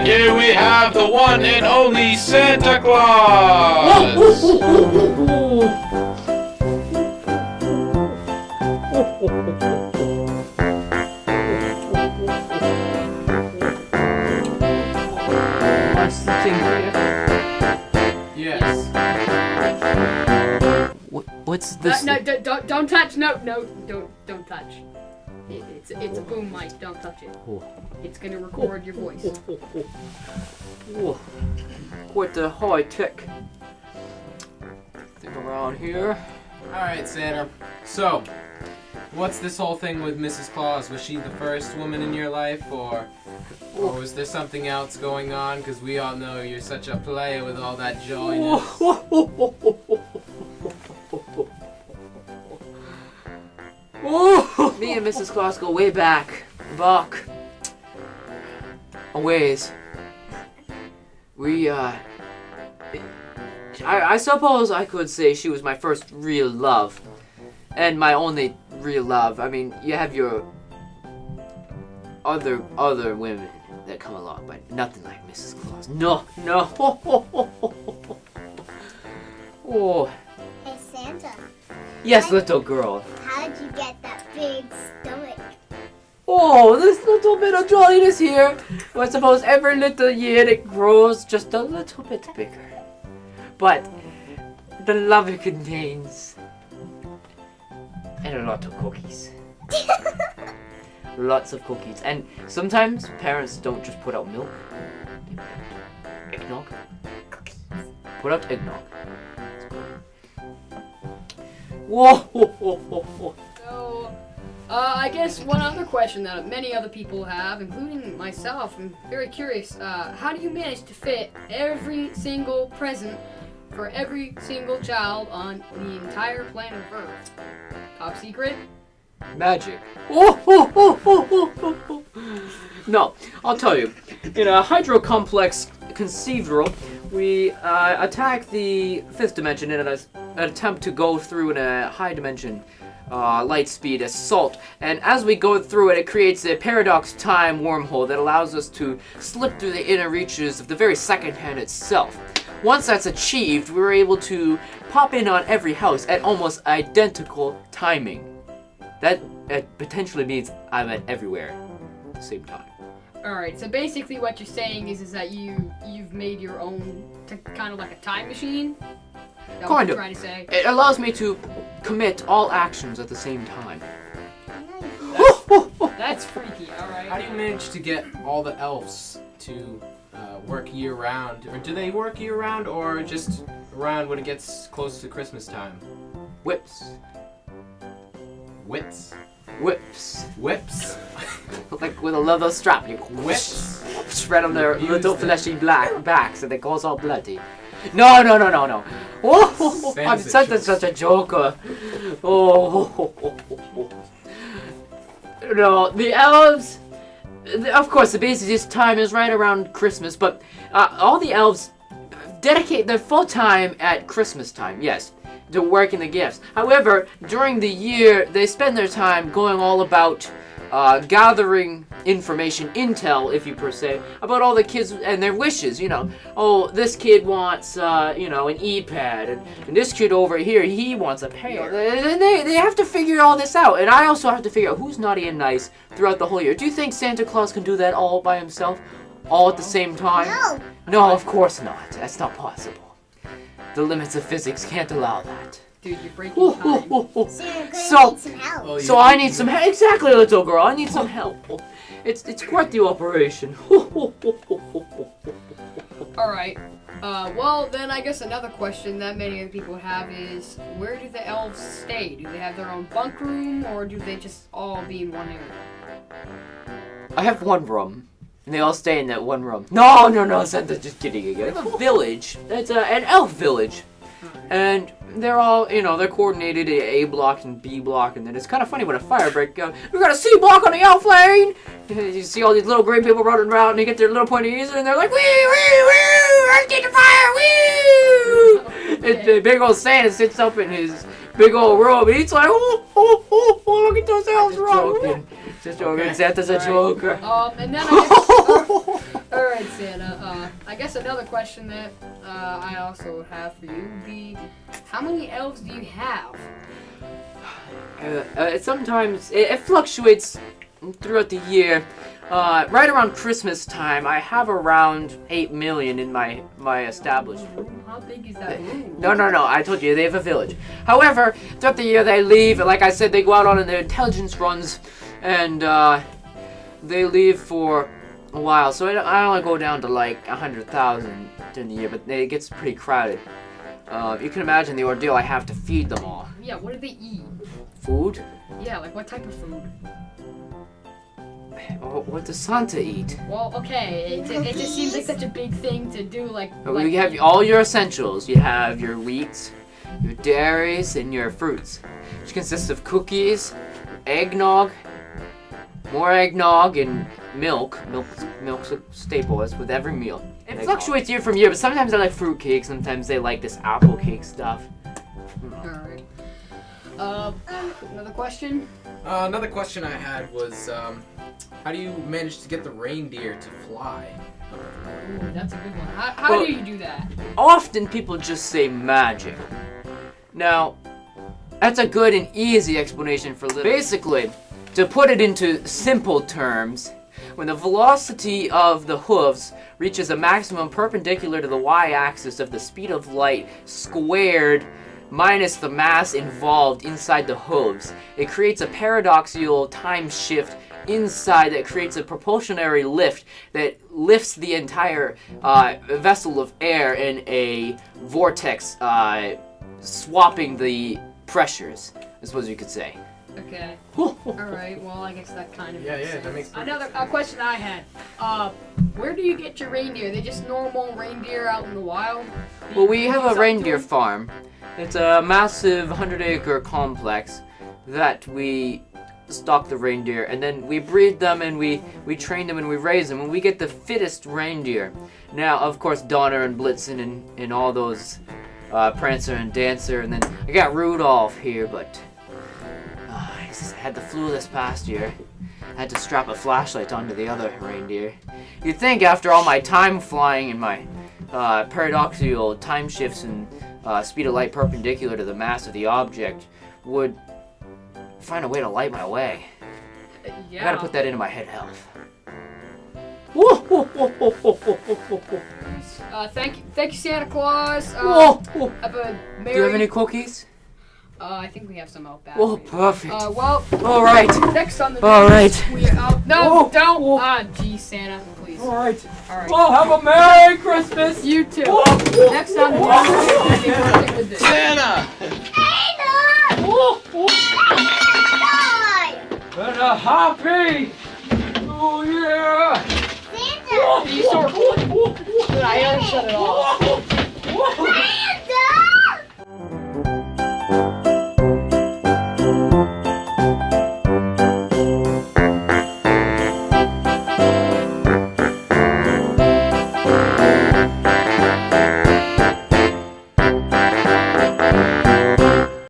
And here we have the one and only Santa Claus! Yes. What's this? No, don't touch. No, don't touch. It's a boom mic. Don't touch it. It's gonna record your voice. Quite the high tech thing around here. Alright, Santa. So, what's this whole thing with Mrs. Claus? Was she the first woman in your life, or was there something else going on? Because we all know you're such a player with all that joyness. Me and Mrs. Claus go way back. A ways. I suppose I could say she was my first real love. And my only real love. I mean, you have your other women that come along, but nothing like Mrs. Claus. No. Oh. Hey, Santa. Yes, little girl. How did you get that big stomach? Oh, this little bit of jolliness here. Well, I suppose every little year it grows just a little bit bigger. But the love it contains. And a lot of cookies. Lots of cookies. And sometimes parents don't just put out milk. They put out eggnog. Cookies. Put out eggnog. Whoa! So, I guess one other question that many other people have, including myself, I'm very curious. How do you manage to fit every single present for every single child on the entire planet of Earth? Top secret? Magic. No, I'll tell you. In a hydrocomplex conceivable, we attack the fifth dimension in an attempt to go through in a high dimension light speed assault. And as we go through it, it creates a paradox time wormhole that allows us to slip through the inner reaches of the very second hand itself. Once that's achieved, we're able to pop in on every house at almost identical timing. That potentially means I'm at everywhere at the same time. Alright, so basically what you're saying is that you've made your own kind of like a time machine? That's what you're trying to say? It allows me to commit all actions at the same time. That's freaky, alright. How do you manage to get all the elves to work year-round? Or do they work year-round, or just around when it gets close to Christmas time? Whips. Whips? Whips. Whips? Like with a leather strap, you Whips? spread on their little fleshy black backs and it goes all bloody. No. Oh, I'm such a joker. Oh. No, the elves. Of course, the busiest time is right around Christmas, but all the elves dedicate their full time at Christmas time. Yes. To work in the gifts. However, during the year, they spend their time going all about gathering information, intel, if you per se, about all the kids and their wishes. You know, oh, this kid wants, an e-pad, and this kid over here, he wants a pair. And they have to figure all this out, and I also have to figure out who's naughty and nice throughout the whole year. Do you think Santa Claus can do that all by himself, all at the same time? No. No, of course not. That's not possible. The limits of physics can't allow that. Dude, you're breaking time. So you're gonna need some help. So I need some help. Exactly, little girl. I need some help. It's quite the operation. Alright. Well, then I guess another question that many other people have is, where do the elves stay? Do they have their own bunk room, or do they just all be in one area? I have one room. And they all stay in that one room. No, Santa's just kidding again. I have a village. It's an elf village. And they're all, they're coordinated in A block and B block. And then it's kind of funny when a fire breaks out. We got a C block on the elf lane! And you see all these little gray people running around and they get their little pointies and they're like, wee, wee, wee! Let's get the fire, wee! And the big old Santa sits up in his big old robe and he's like, oh, look at those elves running. Just joking. Santa's a joker. And then I guess, alright, Santa. guess another question that I also have for you would be, how many elves do you have? Sometimes it fluctuates throughout the year. Right around Christmas time, I have around 8 million in my establishment. How big is that room? No, I told you, they have a village. However, throughout the year they leave, like I said, they go out on their intelligence runs, and they leave for a while. So I only go down to like 100,000 during the year, but it gets pretty crowded. You can imagine the ordeal I have to feed them all. Yeah, what do they eat? Food? Yeah, like what type of food? Oh, what does Santa eat? Well, okay, it just seems like such a big thing to do, like... We have all your essentials. You have your wheats, your dairies, and your fruits, which consists of cookies, eggnog, more eggnog, and milk. Milk's a staple, as with every meal. It fluctuates year from year, but sometimes they like fruit cake, sometimes they like this apple cake stuff. Alright. Another question? Another question I had was, how do you manage to get the reindeer to fly? Ooh, that's a good one. How Well, do you do that? Often people just say magic. Now, that's a good and easy explanation for little. Basically, to put it into simple terms, when the velocity of the hooves reaches a maximum perpendicular to the y-axis of the speed of light squared minus the mass involved inside the hooves, it creates a paradoxical time shift inside that creates a propulsionary lift that lifts the entire vessel of air in a vortex, swapping the pressures, I suppose you could say. Okay. Alright, well, I guess that kind of makes sense. That makes sense. Another question I had. Where do you get your reindeer? Are they just normal reindeer out in the wild? Well, we have a reindeer farm. It's a massive 100-acre complex that we stock the reindeer, and then we breed them, and we train them, and we raise them, and we get the fittest reindeer. Now, of course, Donner and Blitzen and all those, Prancer and Dancer, and then I got Rudolph here, but I had the flu this past year. I had to strap a flashlight onto the other reindeer. You'd think after all my time flying and my paradoxical time shifts and speed of light perpendicular to the mass of the object would find a way to light my way. Yeah. I gotta put that into my head health. Thank you, Santa Claus. Have a merry... Do you have any cookies? I think we have some out back. Oh, perfect. Well... Alright. Next on the... Alright. We are out... No, don't! Geez, Santa, please. Alright. Alright. Well, have a Merry Christmas! You too. Next on the... with this. Santa! And a happy New Year! Santa! I already shut it off.